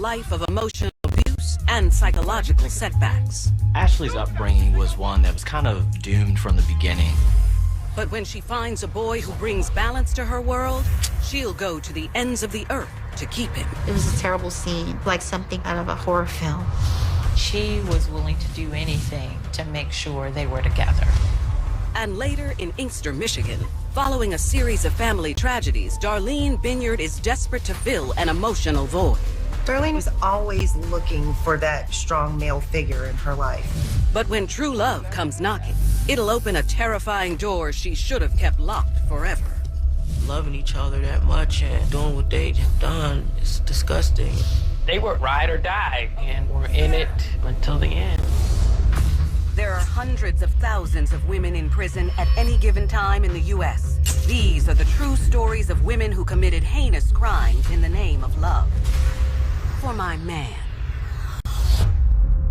life of emotional abuse and psychological setbacks. Ashley's upbringing was one that was kind of doomed from the beginning. But when she finds a boy who brings balance to her world, she'll go to the ends of the earth to keep him. It was a terrible scene, like something out of a horror film. She was willing to do anything to make sure they were together. And later in Inkster, Michigan, following a series of family tragedies, Darlene Binyard is desperate to fill an emotional void. Darlene was always looking for that strong male figure in her life. But when true love comes knocking, it'll open a terrifying door she should have kept locked forever. Loving each other that much and doing what they have done is disgusting. They were ride or die and were in it until the end. There are hundreds of thousands of women in prison at any given time in the U.S. These are the true stories of women who committed heinous crimes in the name of love. For my man.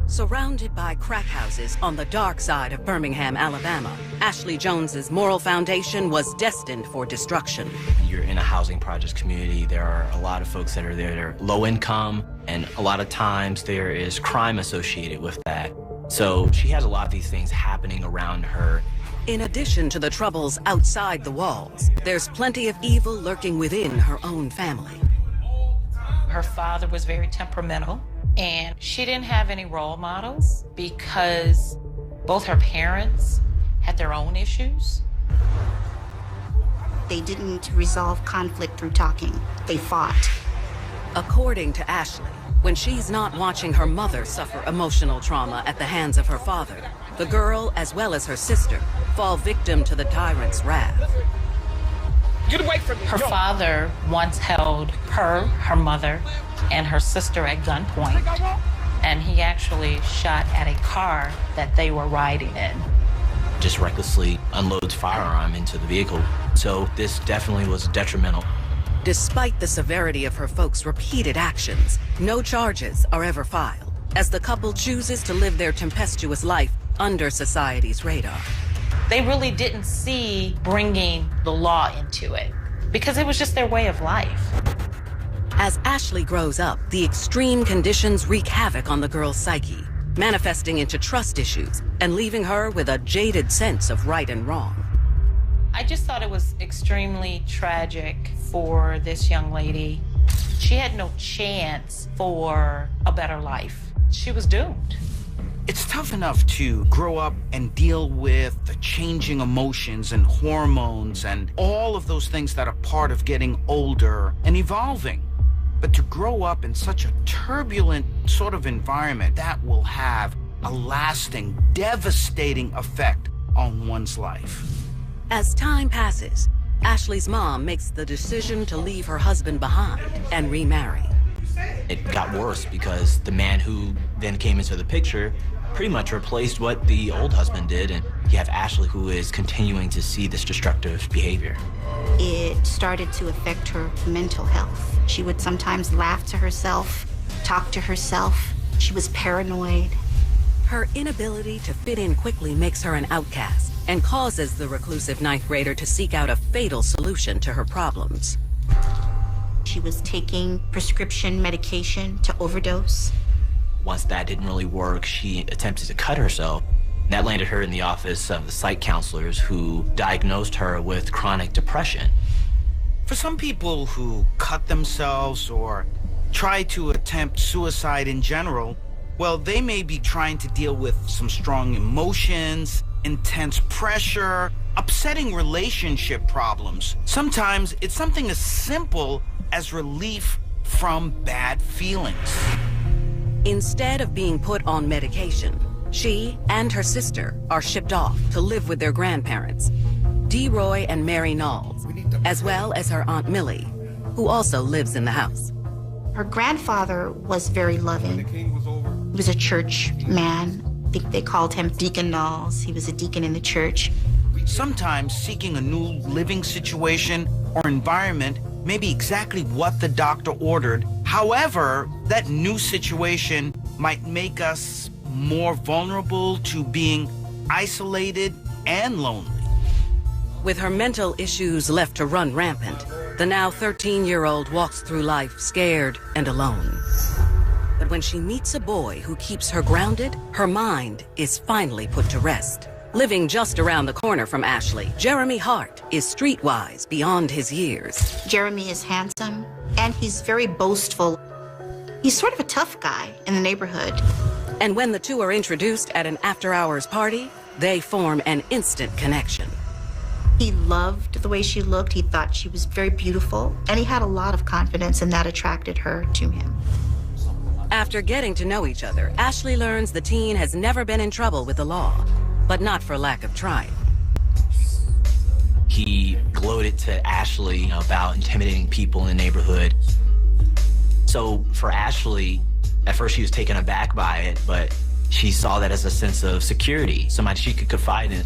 Surrounded by crack houses on the dark side of Birmingham, Alabama, Ashley Jones's moral foundation was destined for destruction. You're in a housing projects community. There are a lot of folks that are there that are low income, and a lot of times there is crime associated with that. So she has a lot of these things happening around her. In addition to the troubles outside the walls, there's plenty of evil lurking within her own family. Her father was very temperamental, and she didn't have any role models because both her parents had their own issues. They didn't resolve conflict through talking. They fought. According to Ashley, when she's not watching her mother suffer emotional trauma at the hands of her father, the girl, as well as her sister, fall victim to the tyrant's wrath. Get away from me! Her father once held her mother, and her sister at gunpoint, and he actually shot at a car that they were riding in. Just recklessly unloads firearm into the vehicle. So this definitely was detrimental. Despite the severity of her folks' repeated actions, no charges are ever filed, as the couple chooses to live their tempestuous life under society's radar. They really didn't see bringing the law into it, because it was just their way of life. As Ashley grows up, the extreme conditions wreak havoc on the girl's psyche, manifesting into trust issues and leaving her with a jaded sense of right and wrong. I just thought it was extremely tragic for this young lady. She had no chance for a better life. She was doomed. It's tough enough to grow up and deal with the changing emotions and hormones and all of those things that are part of getting older and evolving. But to grow up in such a turbulent sort of environment, that will have a lasting, devastating effect on one's life. As time passes, Ashley's mom makes the decision to leave her husband behind and remarry. It got worse because the man who then came into the picture pretty much replaced what the old husband did, and you have Ashley who is continuing to see this destructive behavior. It started to affect her mental health. She would sometimes laugh to herself, talk to herself. She was paranoid. Her inability to fit in quickly makes her an outcast and causes the reclusive ninth grader to seek out a fatal solution to her problems. She was taking prescription medication to overdose. Once that didn't really work, she attempted to cut herself. That landed her in the office of the psych counselors who diagnosed her with chronic depression. For some people who cut themselves or try to attempt suicide in general, well, they may be trying to deal with some strong emotions, intense pressure, upsetting relationship problems. Sometimes it's something as simple as relief from bad feelings. Instead of being put on medication, she and her sister are shipped off to live with their grandparents, DeRoy and Mary Knowles, as well as her Aunt Millie, who also lives in the house. Her grandfather was very loving. He was a church man. I think they called him Deacon Knowles. He was a deacon in the church. Sometimes seeking a new living situation or environment may be exactly what the doctor ordered. However, that new situation might make us more vulnerable to being isolated and lonely. With her mental issues left to run rampant, the now 13-year-old walks through life scared and alone. But when she meets a boy who keeps her grounded, her mind is finally put to rest. Living just around the corner from Ashley, Jeremy Hart is streetwise beyond his years. Jeremy is handsome, and he's very boastful. He's sort of a tough guy in the neighborhood. And when the two are introduced at an after-hours party, they form an instant connection. He loved the way she looked. He thought she was very beautiful, and he had a lot of confidence, and that attracted her to him. After getting to know each other, Ashley learns the teen has never been in trouble with the law, but not for lack of trying. He gloated to Ashley about intimidating people in the neighborhood. So for Ashley, at first she was taken aback by it, but she saw that as a sense of security, somebody she could confide in.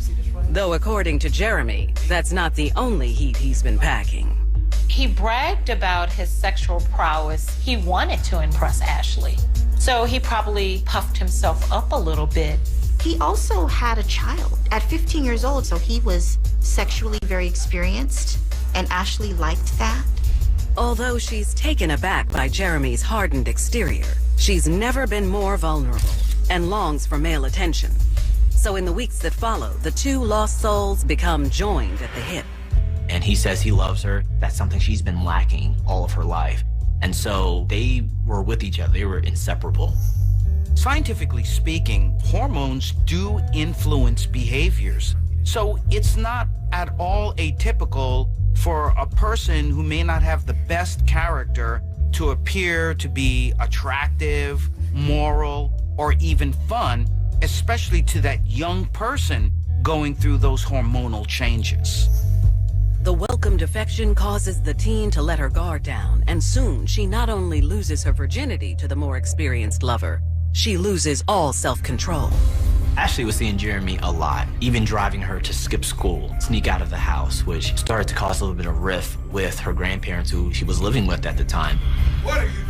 Though according to Jeremy, that's not the only heat he's been packing. He bragged about his sexual prowess. He wanted to impress Ashley. So he probably puffed himself up a little bit. He also had a child at 15 years old, so he was sexually very experienced, and Ashley liked that. Although she's taken aback by Jeremy's hardened exterior, she's never been more vulnerable and longs for male attention. So in the weeks that follow, the two lost souls become joined at the hip. And he says he loves her. That's something she's been lacking all of her life. And so they were with each other. They were inseparable. Scientifically speaking, hormones do influence behaviors. So it's not at all atypical for a person who may not have the best character to appear to be attractive, moral, or even fun, especially to that young person going through those hormonal changes. The welcomed affection causes the teen to let her guard down, and soon she not only loses her virginity to the more experienced lover, she loses all self-control. Ashley was seeing Jeremy a lot, even driving her to skip school, sneak out of the house, which started to cause a little bit of rift with her grandparents who she was living with at the time.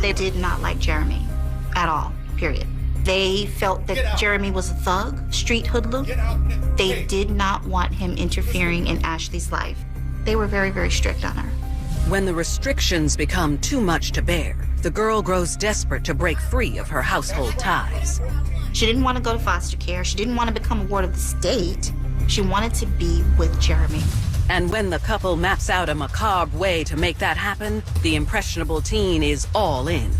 They did not like Jeremy at all, period. They felt that Jeremy was a thug, street hoodlum. They did not want him interfering in Ashley's life. They were very, very strict on her. When the restrictions become too much to bear, the girl grows desperate to break free of her household ties. She didn't want to go to foster care. She didn't want to become a ward of the state. She wanted to be with Jeremy. And when the couple maps out a macabre way to make that happen, the impressionable teen is all in.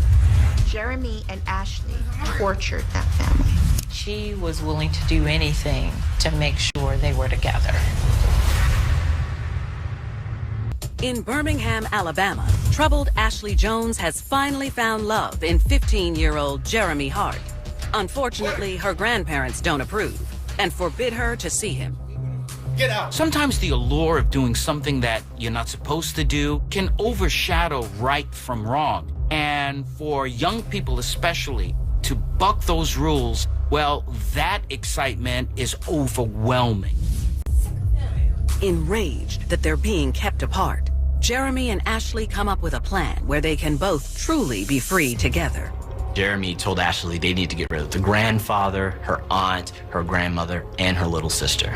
Jeremy and Ashley tortured that family. She was willing to do anything to make sure they were together. In Birmingham, Alabama, troubled Ashley Jones has finally found love in 15-year-old Jeremy Hart. Unfortunately, her grandparents don't approve and forbid her to see him. Get out. Sometimes the allure of doing something that you're not supposed to do can overshadow right from wrong. And for young people especially, to buck those rules, well, that excitement is overwhelming. Enraged that they're being kept apart, Jeremy and Ashley come up with a plan where they can both truly be free together. Jeremy told Ashley they need to get rid of the grandfather, her aunt, her grandmother, and her little sister.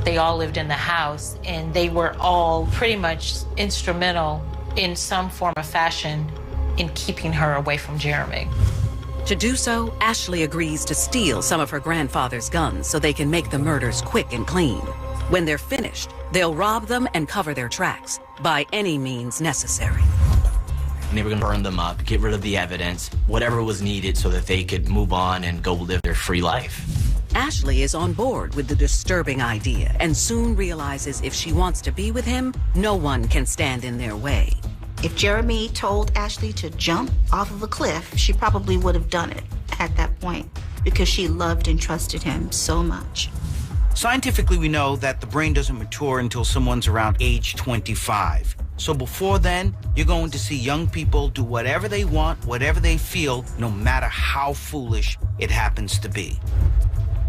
They all lived in the house, and they were all pretty much instrumental in some form or fashion in keeping her away from Jeremy. To do so, Ashley agrees to steal some of her grandfather's guns so they can make the murders quick and clean. When they're finished, they'll rob them and cover their tracks by any means necessary. And they were going to burn them up, get rid of the evidence, whatever was needed so that they could move on and go live their free life. Ashley is on board with the disturbing idea and soon realizes if she wants to be with him, no one can stand in their way. If Jeremy told Ashley to jump off of a cliff, she probably would have done it at that point because she loved and trusted him so much. Scientifically, we know that the brain doesn't mature until someone's around age 25. So before then, you're going to see young people do whatever they want, whatever they feel, no matter how foolish it happens to be.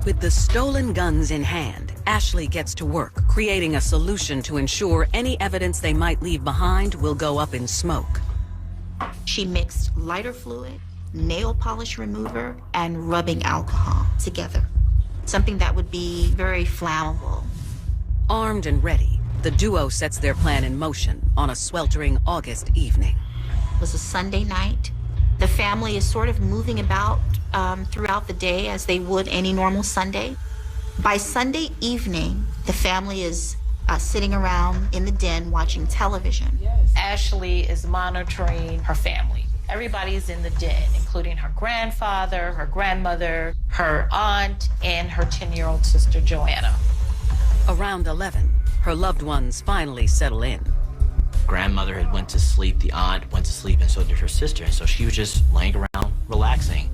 With the stolen guns in hand, Ashley gets to work, creating a solution to ensure any evidence they might leave behind will go up in smoke. She mixed lighter fluid, nail polish remover, and rubbing alcohol together. Something that would be very flammable. Armed and ready, the duo sets their plan in motion on a sweltering August evening. It was a Sunday night. The family is sort of moving about throughout the day as they would any normal Sunday. By Sunday evening, the family is sitting around in the den watching television. Ashley is monitoring her family. Everybody's in the den, including her grandfather, her grandmother, her aunt, and her 10-year-old sister, Joanna. Around 11, her loved ones finally settle in. Grandmother had went to sleep, the aunt went to sleep, and so did her sister. And so she was just laying around, relaxing.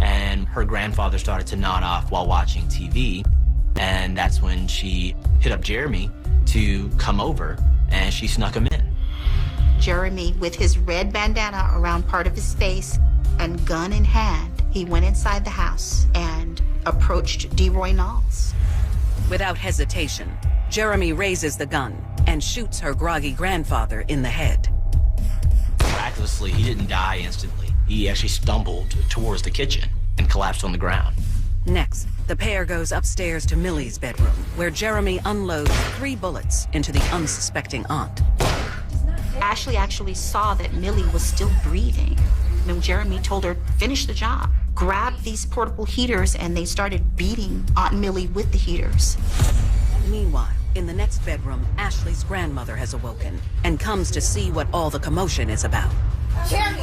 And her grandfather started to nod off while watching TV. And that's when she hit up Jeremy to come over, and she snuck him in. Jeremy, with his red bandana around part of his face and gun in hand, he went inside the house and approached DeRoy Knowles. Without hesitation, Jeremy raises the gun and shoots her groggy grandfather in the head. Miraculously, he didn't die instantly. He actually stumbled towards the kitchen and collapsed on the ground. Next, the pair goes upstairs to Millie's bedroom, where Jeremy unloads 3 bullets into the unsuspecting aunt. Ashley actually saw that Millie was still breathing. When Jeremy told her, finish the job, grabbed these portable heaters, and they started beating Aunt Millie with the heaters. Meanwhile, in the next bedroom, Ashley's grandmother has awoken and comes to see what all the commotion is about. Jeremy!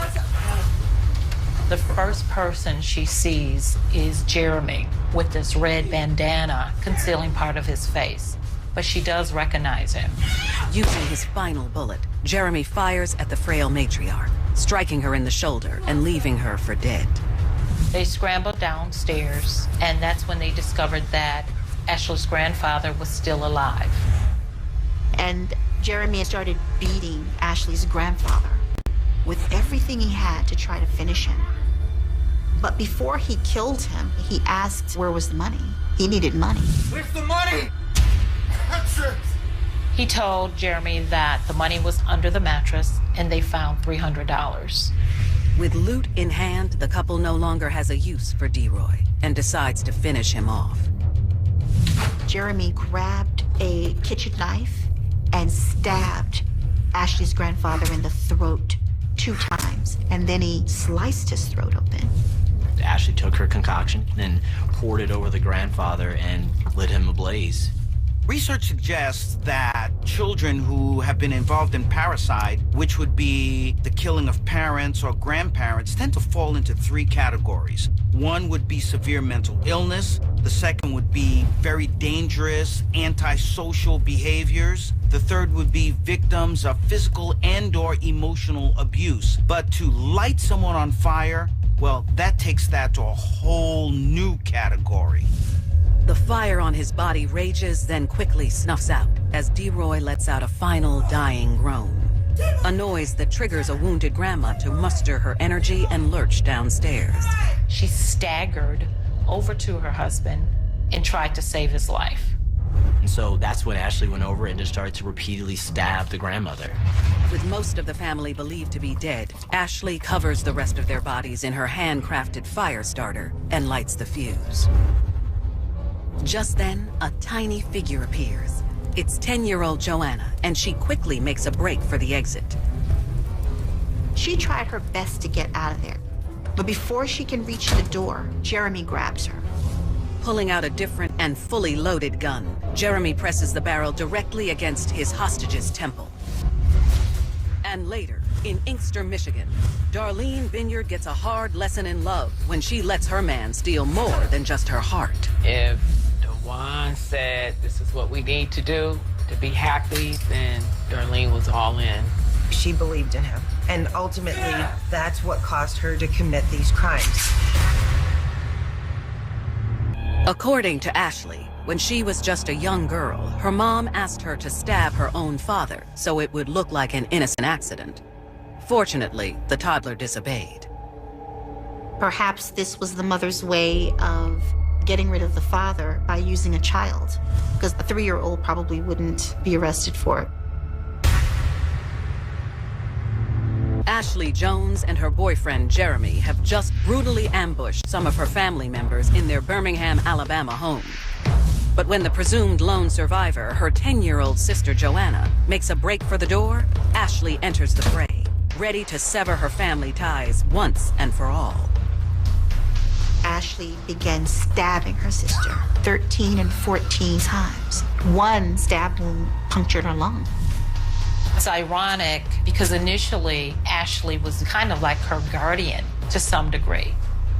The first person she sees is Jeremy with this red bandana concealing part of his face. But she does recognize him. Using his final bullet, Jeremy fires at the frail matriarch, striking her in the shoulder and leaving her for dead. They scrambled downstairs, and that's when they discovered that Ashley's grandfather was still alive. And Jeremy started beating Ashley's grandfather with everything he had to try to finish him. But before he killed him, he asked where was the money. He needed money. Where's the money? He told Jeremy that the money was under the mattress and they found $300. With loot in hand, the couple no longer has a use for DeRoy and decides to finish him off. Jeremy grabbed a kitchen knife and stabbed Ashley's grandfather in the throat 2 times, and then he sliced his throat open. Ashley took her concoction and poured it over the grandfather and lit him ablaze. Research suggests that children who have been involved in parricide, which would be the killing of parents or grandparents, tend to fall into 3 categories. One would be severe mental illness. The second would be very dangerous antisocial behaviors. The third would be victims of physical and/or emotional abuse. But to light someone on fire, well, that takes that to a whole new category. The fire on his body rages, then quickly snuffs out as DeRoy lets out a final dying groan. A noise that triggers a wounded grandma to muster her energy and lurch downstairs. She staggered over to her husband and tried to save his life. And so that's when Ashley went over and just started to repeatedly stab the grandmother. With most of the family believed to be dead, Ashley covers the rest of their bodies in her handcrafted fire starter and lights the fuse. Just then, a tiny figure appears. It's 10-year-old Joanna, and she quickly makes a break for the exit. She tried her best to get out of there, but before she can reach the door, Jeremy grabs her. Pulling out a different and fully loaded gun, Jeremy presses the barrel directly against his hostage's temple. And later, in Inkster, Michigan, Darlene Vineyard gets a hard lesson in love when she lets her man steal more than just her heart. If Dewan said this is what we need to do to be happy, then Darlene was all in. She believed in him, and ultimately, that's what caused her to commit these crimes. According to Ashley, when she was just a young girl, her mom asked her to stab her own father so it would look like an innocent accident. Fortunately, the toddler disobeyed. Perhaps this was the mother's way of getting rid of the father by using a child, because a 3-year-old probably wouldn't be arrested for it. Ashley Jones and her boyfriend Jeremy have just brutally ambushed some of her family members in their Birmingham, Alabama home. But when the presumed lone survivor, her 10-year-old sister Joanna, makes a break for the door, Ashley enters the fray. ready to sever her family ties once and for all. Ashley began stabbing her sister 13 and 14 times. One stab wound punctured her lung. It's ironic because initially Ashley was kind of like her guardian to some degree.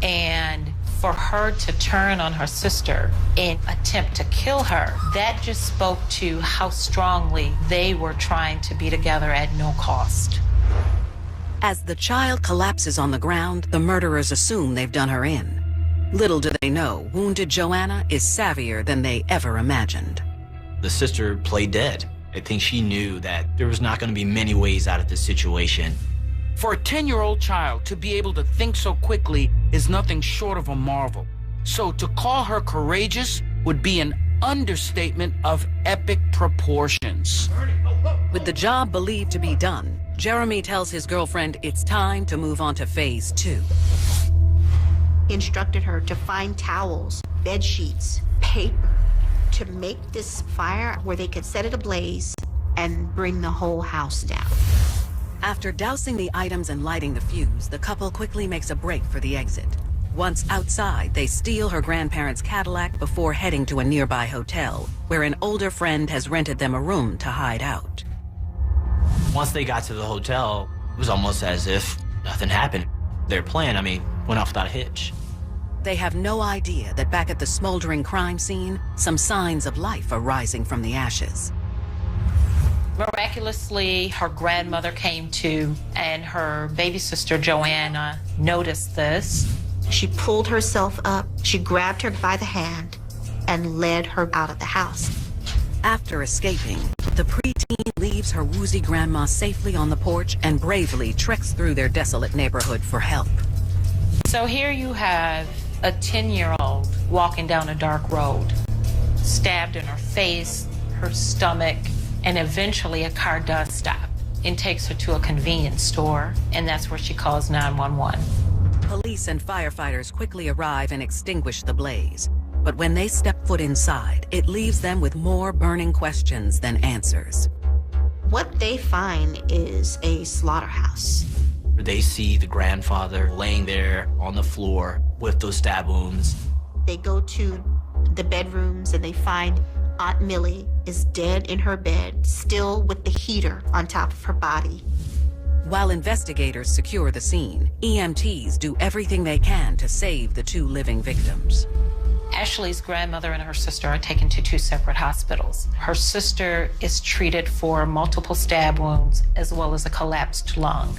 And for her to turn on her sister and attempt to kill her, that just spoke to how strongly they were trying to be together at no cost. As the child collapses on the ground, the murderers assume they've done her in. Little do they know, wounded Joanna is savvier than they ever imagined. The sister played dead. I think she knew that there was not going to be many ways out of this situation. For a 10-year-old child to be able to think so quickly is nothing short of a marvel. So to call her courageous would be an understatement of epic proportions. With the job believed to be done, Jeremy tells his girlfriend it's time to move on to phase 2. He instructed her to find towels, bed sheets, paper, to make this fire where they could set it ablaze and bring the whole house down. After dousing the items and lighting the fuse, the couple quickly makes a break for the exit. Once outside, they steal her grandparents' Cadillac before heading to a nearby hotel, where an older friend has rented them a room to hide out. Once they got to the hotel, it was almost as if nothing happened. Their plan, went off without a hitch. They have no idea that back at the smoldering crime scene, some signs of life are rising from the ashes. Miraculously, her grandmother came to, and her baby sister Joanna noticed this. She pulled herself up, she grabbed her by the hand, and led her out of the house. After escaping, the preteen leaves her woozy grandma safely on the porch and bravely treks through their desolate neighborhood for help. So here you have a 10-year-old walking down a dark road, stabbed in her face, her stomach, and eventually a car does stop and takes her to a convenience store, and that's where she calls 911. Police and firefighters quickly arrive and extinguish the blaze. But when they step foot inside, it leaves them with more burning questions than answers. What they find is a slaughterhouse. They see the grandfather laying there on the floor with those stab wounds. They go to the bedrooms and they find Aunt Millie is dead in her bed, still with the heater on top of her body. While investigators secure the scene, EMTs do everything they can to save the 2 living victims. Ashley's grandmother and her sister are taken to 2 separate hospitals. Her sister is treated for multiple stab wounds as well as a collapsed lung.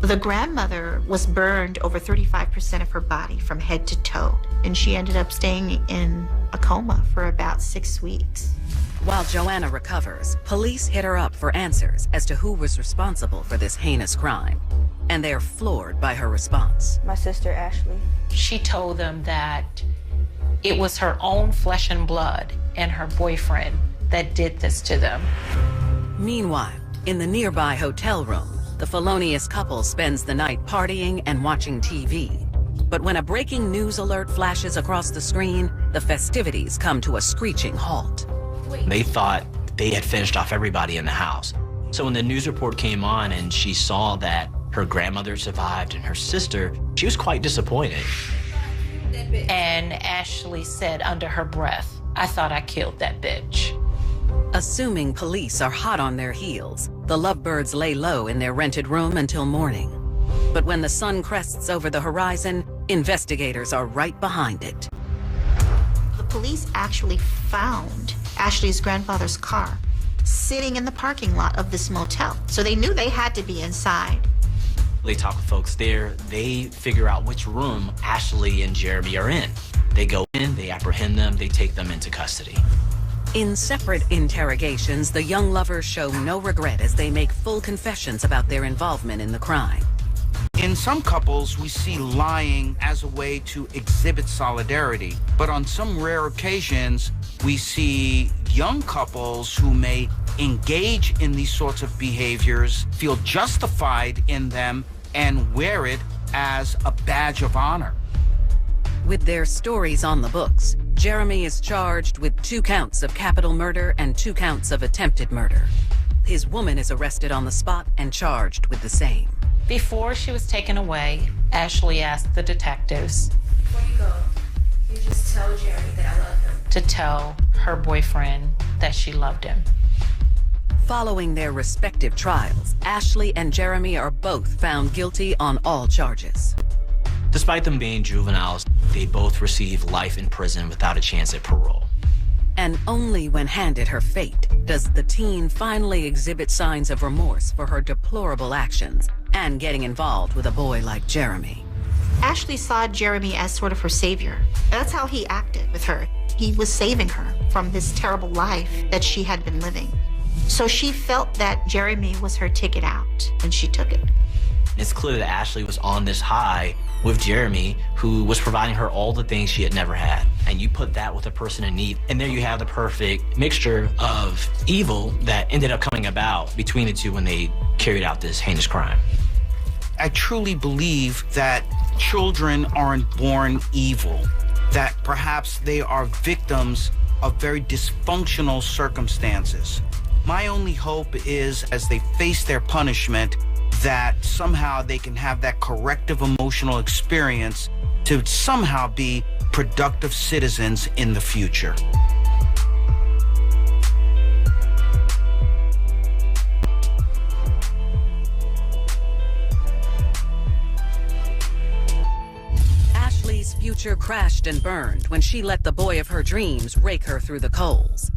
The grandmother was burned over 35% of her body from head to toe, and she ended up staying in a coma for about 6 weeks. While Joanna recovers, police hit her up for answers as to who was responsible for this heinous crime. And they're floored by her response. My sister, Ashley. She told them that it was her own flesh and blood and her boyfriend that did this to them. Meanwhile, in the nearby hotel room, the felonious couple spends the night partying and watching TV. But when a breaking news alert flashes across the screen, the festivities come to a screeching halt. They thought they had finished off everybody in the house. So when the news report came on and she saw that her grandmother survived and her sister, she was quite disappointed. And Ashley said under her breath, "I thought I killed that bitch." Assuming police are hot on their heels, the lovebirds lay low in their rented room until morning. But when the sun crests over the horizon, investigators are right behind it. The police actually found Ashley's grandfather's car sitting in the parking lot of this motel. So they knew they had to be inside. They talk with folks there. They figure out which room Ashley and Jeremy are in. They go in, they apprehend them, they take them into custody. In separate interrogations, the young lovers show no regret as they make full confessions about their involvement in the crime. In some couples, we see lying as a way to exhibit solidarity. But on some rare occasions, we see young couples who may engage in these sorts of behaviors, feel justified in them, and wear it as a badge of honor. With their stories on the books, Jeremy is charged with 2 counts of capital murder and 2 counts of attempted murder. His woman is arrested on the spot and charged with the same. Before she was taken away, Ashley asked the detectives, before you go, you just tell Jeremy that I love him. To tell her boyfriend that she loved him. Following their respective trials, Ashley and Jeremy are both found guilty on all charges. Despite them being juveniles, they both receive life in prison without a chance at parole. And only when handed her fate does the teen finally exhibit signs of remorse for her deplorable actions and getting involved with a boy like Jeremy. Ashley saw Jeremy as sort of her savior. That's how he acted with her. He was saving her from this terrible life that she had been living. So she felt that Jeremy was her ticket out, and she took it. It's clear that Ashley was on this high with Jeremy, who was providing her all the things she had never had. And you put that with a person in need, and there you have the perfect mixture of evil that ended up coming about between the two when they carried out this heinous crime. I truly believe that children aren't born evil, that perhaps they are victims of very dysfunctional circumstances. My only hope is, as they face their punishment, that somehow they can have that corrective emotional experience to somehow be productive citizens in the future. Ashley's future crashed and burned when she let the boy of her dreams rake her through the coals.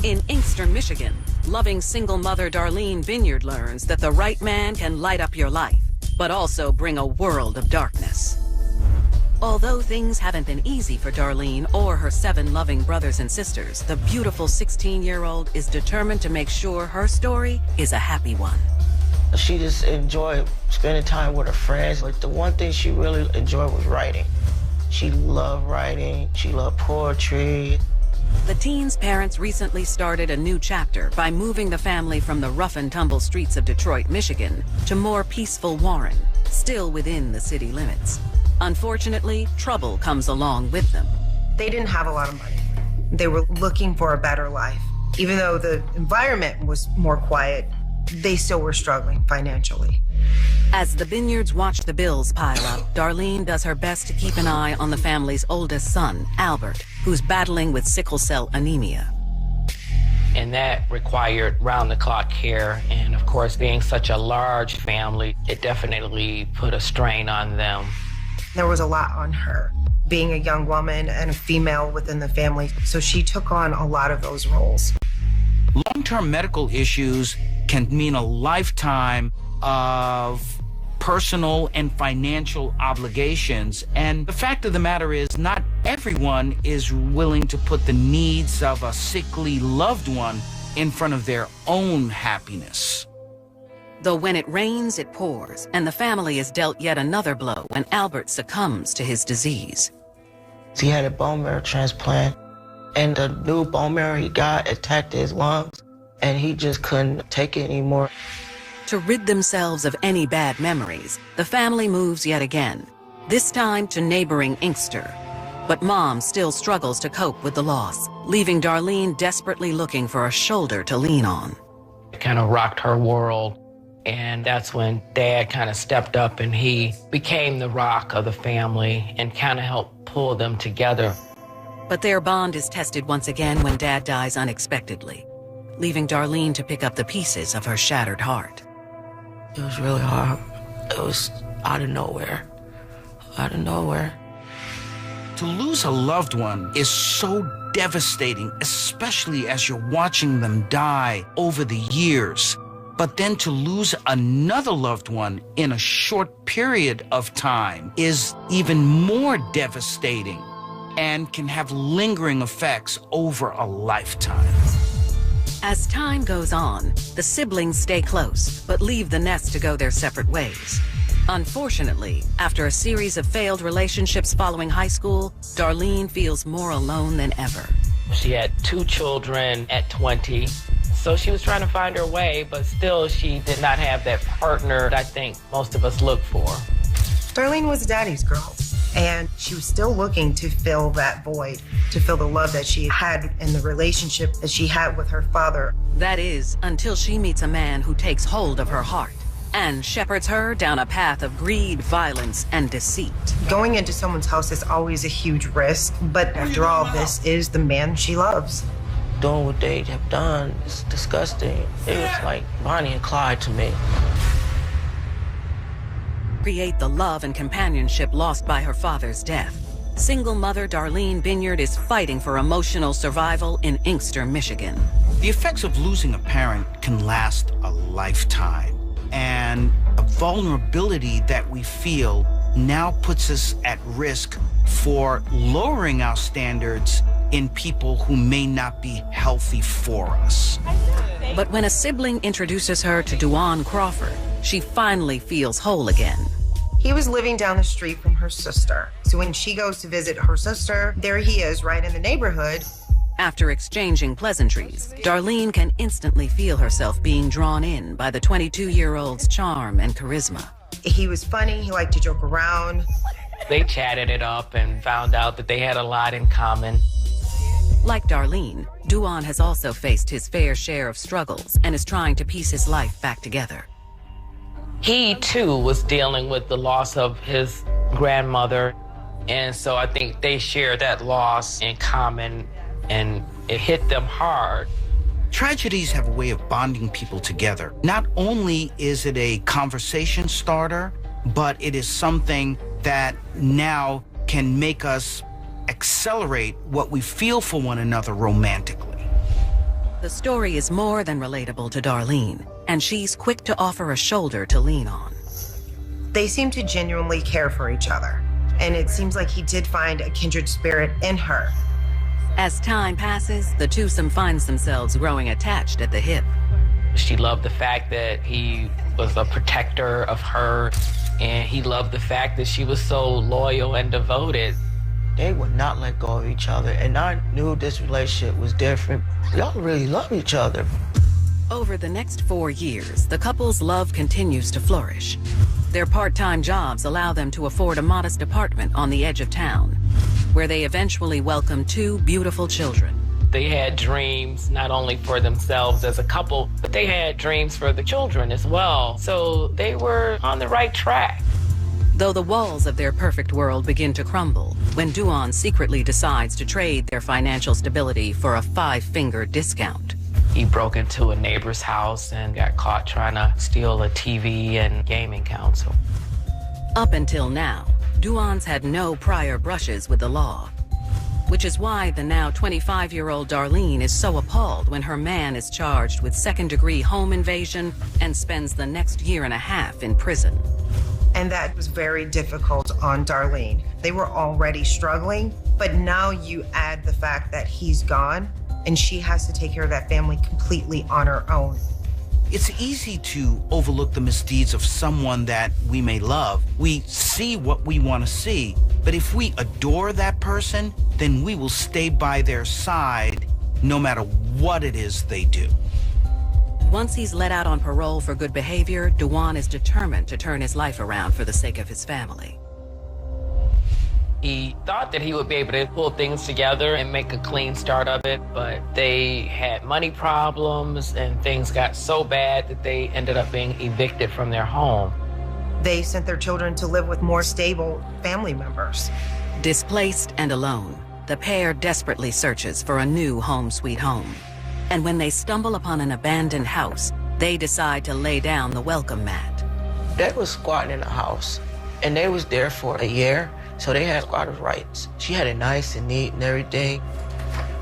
In Inkster, Michigan, loving single mother Darlene Vineyard learns that the right man can light up your life, but also bring a world of darkness. Although things haven't been easy for Darlene or her 7 loving brothers and sisters, the beautiful 16-year-old is determined to make sure her story is a happy one. She just enjoyed spending time with her friends. Like, the one thing she really enjoyed was writing. She loved writing. She loved poetry. The teen's parents recently started a new chapter by moving the family from the rough and tumble streets of Detroit, Michigan, to more peaceful Warren, still within the city limits. Unfortunately, trouble comes along with them. They didn't have a lot of money. They were looking for a better life. Even though the environment was more quiet, they still were struggling financially. As the Vineyards watch the bills pile up, Darlene does her best to keep an eye on the family's oldest son, Albert, who's battling with sickle cell anemia. And that required round-the-clock care. And of course, being such a large family, it definitely put a strain on them. There was a lot on her, being a young woman and a female within the family, so she took on a lot of those roles. Long-term medical issues can mean a lifetime of personal and financial obligations. And the fact of the matter is, not everyone is willing to put the needs of a sickly loved one in front of their own happiness. Though when it rains, it pours, and the family is dealt yet another blow when Albert succumbs to his disease. He had a bone marrow transplant, and the new bone marrow he got attacked his lungs, and he just couldn't take it anymore. To rid themselves of any bad memories, the family moves yet again, this time to neighboring Inkster. But Mom still struggles to cope with the loss, leaving Darlene desperately looking for a shoulder to lean on. It kind of rocked her world. And that's when Dad kind of stepped up, and he became the rock of the family and kind of helped pull them together. But their bond is tested once again when Dad dies unexpectedly, leaving Darlene to pick up the pieces of her shattered heart. It was really hard. It was out of nowhere. Out of nowhere. To lose a loved one is so devastating, especially as you're watching them die over the years. But then to lose another loved one in a short period of time is even more devastating and can have lingering effects over a lifetime. As time goes on, the siblings stay close, but leave the nest to go their separate ways. Unfortunately, after a series of failed relationships following high school, Darlene feels more alone than ever. She had 2 children at 20. So she was trying to find her way, but still she did not have that partner that I think most of us look for. Darlene was daddy's girl, and she was still looking to fill that void, to fill the love that she had in the relationship that she had with her father. That is, until she meets a man who takes hold of her heart, and shepherds her down a path of greed, violence, and deceit. Going into someone's house is always a huge risk, but after all, this is the man she loves. Doing what they have done is disgusting. It was like Bonnie and Clyde to me. Create the love and companionship lost by her father's death. Single mother Darlene Binyard is fighting for emotional survival in Inkster, Michigan. The effects of losing a parent can last a lifetime, and a vulnerability that we feel now puts us at risk for lowering our standards in people who may not be healthy for us. But when a sibling introduces her to Duane Crawford, she finally feels whole again. He was living down the street from her sister. So when she goes to visit her sister, there he is right in the neighborhood. After exchanging pleasantries, Darlene can instantly feel herself being drawn in by the 22-year-old's charm and charisma. He was funny, he liked to joke around. They chatted it up and found out that they had a lot in common. Like Darlene, Duane has also faced his fair share of struggles and is trying to piece his life back together. He, too, was dealing with the loss of his grandmother, and so I think they shared that loss in common, and it hit them hard. Tragedies have a way of bonding people together. Not only is it a conversation starter, but it is something that now can make us accelerate what we feel for one another romantically. The story is more than relatable to Darlene, and she's quick to offer a shoulder to lean on. They seem to genuinely care for each other, and it seems like he did find a kindred spirit in her. As time passes, the twosome finds themselves growing attached at the hip. She loved the fact that he was a protector of her, and he loved the fact that she was so loyal and devoted. They would not let go of each other, and I knew this relationship was different. Y'all really love each other. Over the next 4 years, the couple's love continues to flourish. Their part-time jobs allow them to afford a modest apartment on the edge of town, where they eventually welcome 2 beautiful children. They had dreams not only for themselves as a couple, but they had dreams for the children as well. So they were on the right track. Though the walls of their perfect world begin to crumble when Duane secretly decides to trade their financial stability for a 5-finger discount. He broke into a neighbor's house and got caught trying to steal a TV and gaming console. Up until now, Duane's had no prior brushes with the law, which is why the now 25-year-old Darlene is so appalled when her man is charged with second-degree home invasion and spends the next 1.5 years in prison. And that was very difficult on Darlene. They were already struggling, but now you add the fact that he's gone and she has to take care of that family completely on her own. It's easy to overlook the misdeeds of someone that we may love. We see what we want to see, but if we adore that person, then we will stay by their side no matter what it is they do. Once he's let out on parole for good behavior, Duane is determined to turn his life around for the sake of his family. He thought that he would be able to pull things together and make a clean start of it, but they had money problems and things got so bad that they ended up being evicted from their home. They sent their children to live with more stable family members. Displaced and alone, the pair desperately searches for a new home sweet home. And when they stumble upon an abandoned house, they decide to lay down the welcome mat. They was squatting in the house, and they was there for a year, so they had squatters' rights. She had it nice and neat and everything.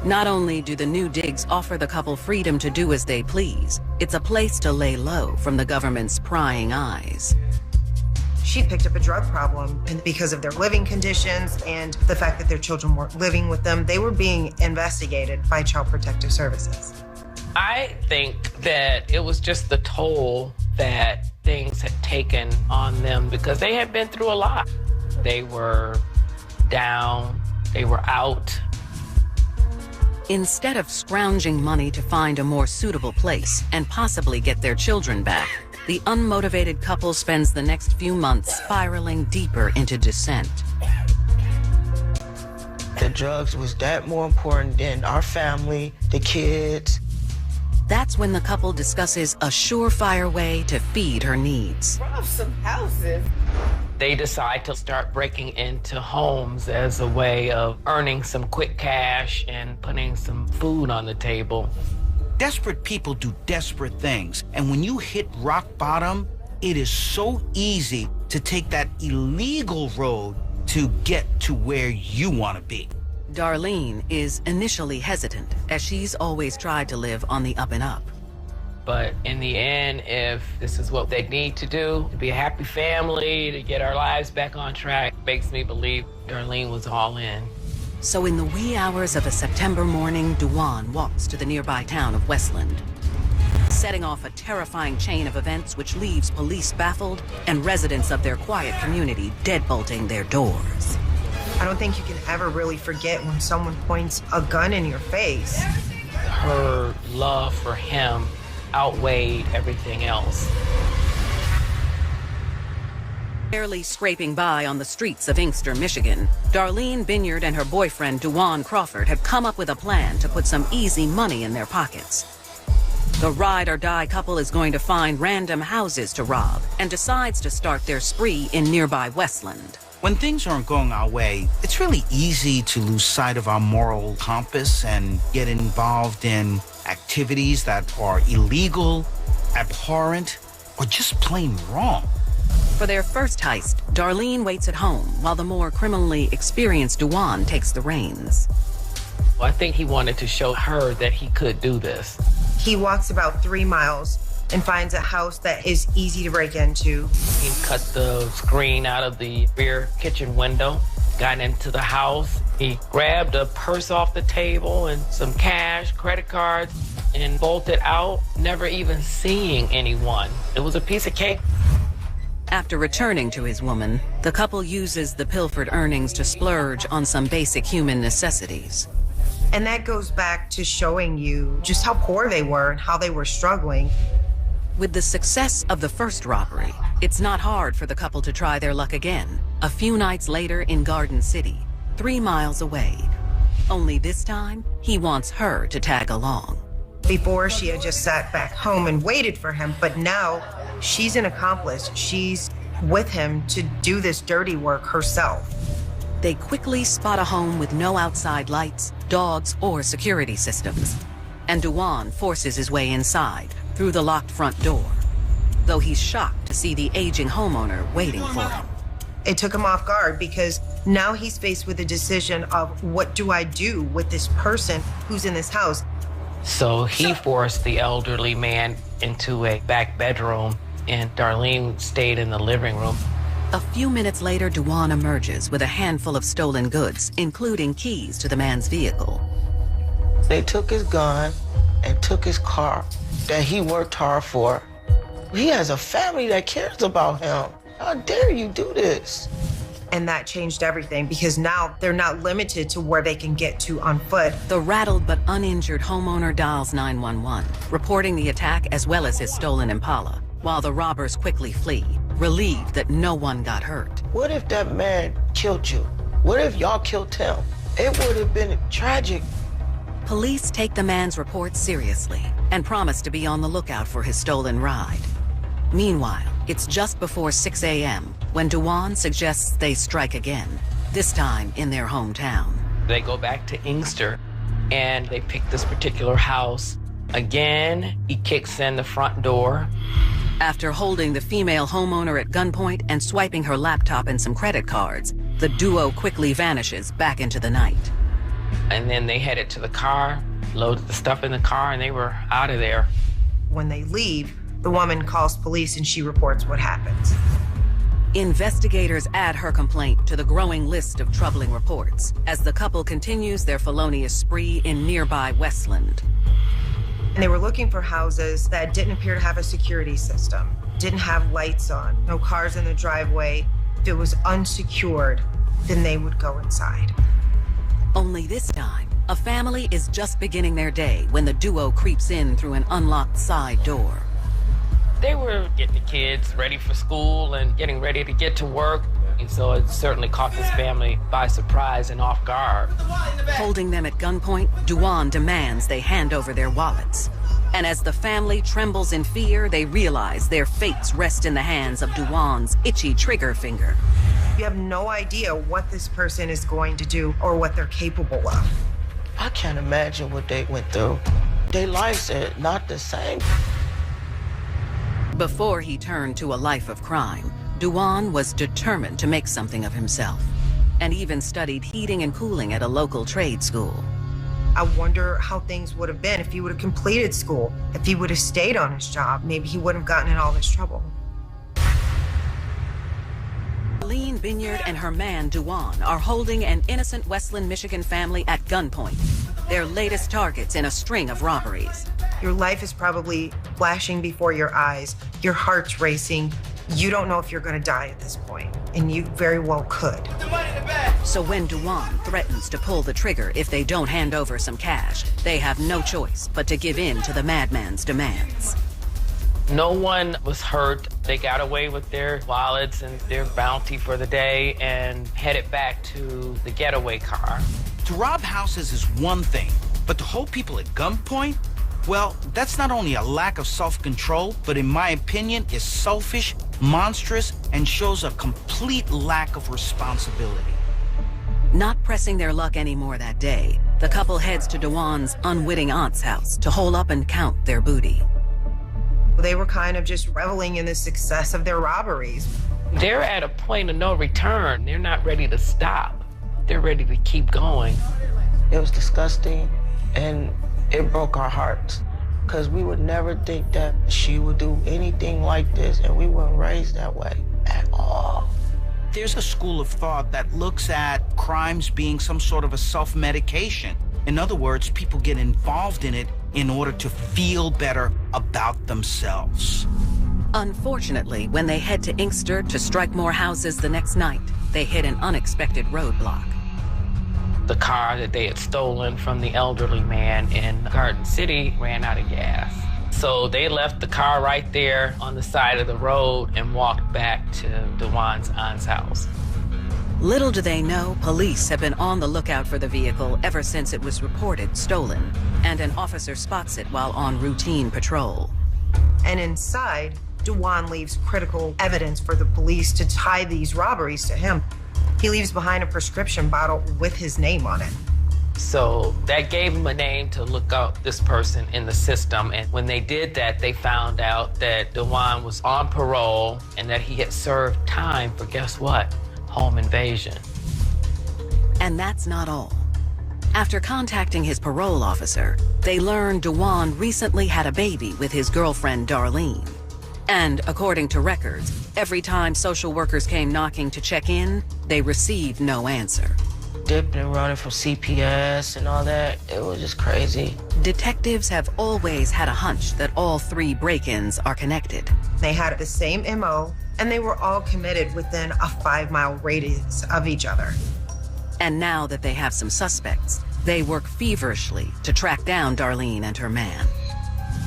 Not only do the new digs offer the couple freedom to do as they please, it's a place to lay low from the government's prying eyes. She picked up a drug problem, and because of their living conditions and the fact that their children weren't living with them, they were being investigated by Child Protective Services. I think that it was just the toll that things had taken on them because they had been through a lot. They were down, they were out. Instead of scrounging money to find a more suitable place and possibly get their children back, the unmotivated couple spends the next few months spiraling deeper into dissent. The drugs was that more important than our family, the kids. That's when the couple discusses a surefire way to feed her needs. Rob some houses. They decide to start breaking into homes as a way of earning some quick cash and putting some food on the table. Desperate people do desperate things, and when you hit rock bottom, it is so easy to take that illegal road to get to where you want to be. Darlene is initially hesitant, as she's always tried to live on the up and up. But in the end, if this is what they need to do, to be a happy family, to get our lives back on track, makes me believe Darlene was all in. So in the wee hours of a September morning, Duane walks to the nearby town of Westland, setting off a terrifying chain of events which leaves police baffled and residents of their quiet community deadbolting their doors. I don't think you can ever really forget when someone points a gun in your face. Her love for him outweighed everything else. Barely scraping by on the streets of Inkster, Michigan, Darlene Binyard and her boyfriend, Duane Crawford, have come up with a plan to put some easy money in their pockets. The ride-or-die couple is going to find random houses to rob and decides to start their spree in nearby Westland. When things aren't going our way, it's really easy to lose sight of our moral compass and get involved in activities that are illegal, abhorrent, or just plain wrong. For their first heist, Darlene waits at home while the more criminally experienced Duane takes the reins. I think he wanted to show her that he could do this. He walks about 3 miles and finds a house that is easy to break into. He cut the screen out of the rear kitchen window, got into the house. He grabbed a purse off the table and some cash, credit cards, and bolted out, never even seeing anyone. It was a piece of cake. After returning to his woman, the couple uses the pilfered earnings to splurge on some basic human necessities. And that goes back to showing you just how poor they were and how they were struggling. With the success of the first robbery, it's not hard for the couple to try their luck again, a few nights later in Garden City, 3 miles away. Only this time, he wants her to tag along. Before, she had just sat back home and waited for him, but now she's an accomplice. She's with him to do this dirty work herself. They quickly spot a home with no outside lights, dogs, or security systems. And Duane forces his way inside, through the locked front door, though he's shocked to see the aging homeowner waiting for him. It took him off guard because now he's faced with a decision of what do I do with this person who's in this house? So he forced the elderly man into a back bedroom, and Darlene stayed in the living room. A few minutes later, Duane emerges with a handful of stolen goods, including keys to the man's vehicle. They took his gun and took his car that he worked hard for. He has a family that cares about him. How dare you do this? And that changed everything because now they're not limited to where they can get to on foot. The rattled but uninjured homeowner dials 911, reporting the attack as well as his stolen Impala, while the robbers quickly flee, relieved that no one got hurt. What if that man killed you? What if y'all killed him? It would have been tragic. Police take the man's report seriously and promise to be on the lookout for his stolen ride. Meanwhile, it's just before 6 a.m. when Duane suggests they strike again, this time in their hometown. They go back to Inkster and they pick this particular house. Again, he kicks in the front door. After holding the female homeowner at gunpoint and swiping her laptop and some credit cards, the duo quickly vanishes back into the night. And then they headed to the car, loaded the stuff in the car, and they were out of there. When they leave, the woman calls police and she reports what happens. Investigators add her complaint to the growing list of troubling reports as the couple continues their felonious spree in nearby Westland. And they were looking for houses that didn't appear to have a security system, didn't have lights on, no cars in the driveway. If it was unsecured, then they would go inside. Only this time, a family is just beginning their day when the duo creeps in through an unlocked side door. They were getting the kids ready for school and getting ready to get to work. And so it certainly caught this family by surprise and off guard. Holding them at gunpoint, Duane demands they hand over their wallets. And as the family trembles in fear, they realize their fates rest in the hands of Duan's itchy trigger finger. You have no idea what this person is going to do or what they're capable of. I can't imagine what they went through. Their lives are not the same. Before he turned to a life of crime, Duan was determined to make something of himself, and even studied heating and cooling at a local trade school. I wonder how things would have been if he would have completed school, if he would have stayed on his job. Maybe he wouldn't have gotten in all this trouble. Darlene Binyard and her man, Duan, are holding an innocent Westland, Michigan family at gunpoint. Their latest targets in a string of robberies. Your life is probably flashing before your eyes. Your heart's racing. You don't know if you're going to die at this point, and you very well could. So when Duan threatens to pull the trigger if they don't hand over some cash, they have no choice but to give in to the madman's demands. No one was hurt. They got away with their wallets and their bounty for the day and headed back to the getaway car. To rob houses is one thing, but to hold people at gunpoint? Well, that's not only a lack of self-control, but in my opinion, is selfish, monstrous, and shows a complete lack of responsibility. Not pressing their luck anymore that day, the couple heads to Duan's unwitting aunt's house to hole up and count their booty. They were kind of just reveling in the success of their robberies. They're at a point of no return. They're not ready to stop. They're ready to keep going. It was disgusting, and it broke our hearts, because we would never think that she would do anything like this, and we weren't raised that way at all. There's a school of thought that looks at crimes being some sort of a self-medication. In other words, people get involved in it in order to feel better about themselves. Unfortunately, when they head to Inkster to strike more houses the next night, they hit an unexpected roadblock. The car that they had stolen from the elderly man in Garden City ran out of gas. So they left the car right there on the side of the road and walked back to Duan's aunt's house. Little do they know, police have been on the lookout for the vehicle ever since it was reported stolen, and an officer spots it while on routine patrol. And inside, Duan leaves critical evidence for the police to tie these robberies to him. He leaves behind a prescription bottle with his name on it. So that gave him a name to look up this person in the system. And when they did that, they found out that Duan was on parole and that he had served time for, guess what? Home invasion. And that's not all. After contacting his parole officer, they learned Duan recently had a baby with his girlfriend, Darlene. And according to records, every time social workers came knocking to check in, they received no answer. Dipping and running from CPS and all that, it was just crazy. Detectives have always had a hunch that all three break-ins are connected. They had the same MO, and they were all committed within a 5-mile radius of each other. And now that they have some suspects, they work feverishly to track down Darlene and her man.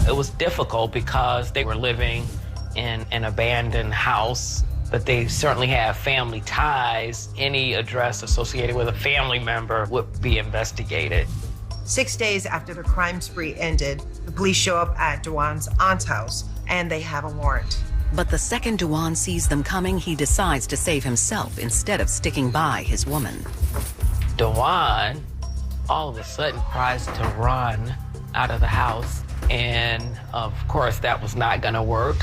It was difficult because they were living in an abandoned house, but they certainly have family ties. Any address associated with a family member would be investigated. 6 days after the crime spree ended, the police show up at Duan's aunt's house, and they have a warrant. But the second Duan sees them coming, he decides to save himself instead of sticking by his woman. Duan all of a sudden tries to run out of the house, and of course that was not gonna work.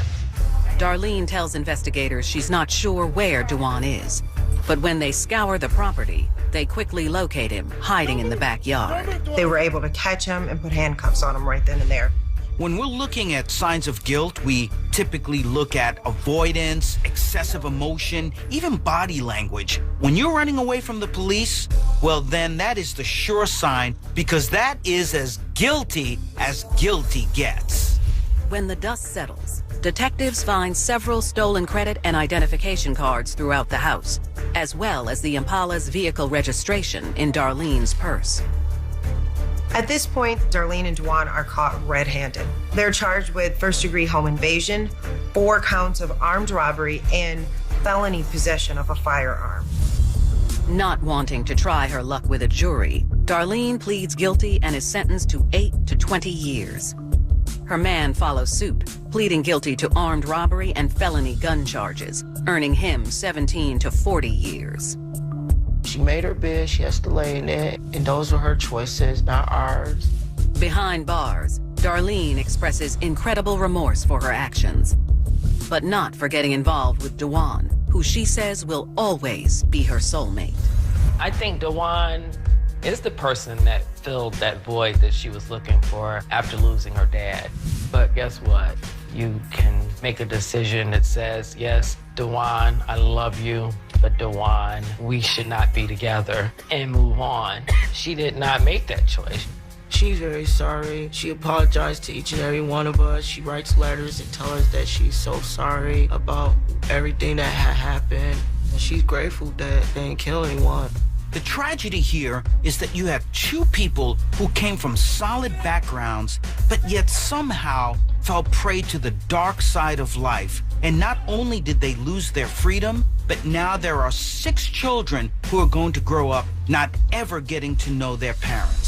Darlene tells investigators she's not sure where Duan is, but when they scour the property, they quickly locate him hiding in the backyard. They were able to catch him and put handcuffs on him right then and there. When we're looking at signs of guilt, we typically look at avoidance, excessive emotion, even body language. When you're running away from the police, well, then that is the sure sign, because that is as guilty gets. When the dust settles, detectives find several stolen credit and identification cards throughout the house, as well as the Impala's vehicle registration in Darlene's purse. At this point, Darlene and Duan are caught red-handed. They're charged with first-degree home invasion, 4 counts of armed robbery, and felony possession of a firearm. Not wanting to try her luck with a jury, Darlene pleads guilty and is sentenced to 8 to 20 years. Her man follows suit, pleading guilty to armed robbery and felony gun charges, earning him 17 to 40 years. She made her bed, she has to lay in it, and those were her choices, not ours. Behind bars, Darlene expresses incredible remorse for her actions, but not for getting involved with Dewan, who she says will always be her soulmate. I think Dewan is the person that filled that void that she was looking for after losing her dad. But guess what? You can make a decision that says, yes, Dewan, I love you, but Dewan, we should not be together, and move on. She did not make that choice. She's very sorry. She apologized to each and every one of us. She writes letters and tells us that she's so sorry about everything that had happened. And she's grateful that they didn't kill anyone. The tragedy here is that you have two people who came from solid backgrounds, but yet somehow fell prey to the dark side of life. And not only did they lose their freedom, but now there are 6 children who are going to grow up not ever getting to know their parents.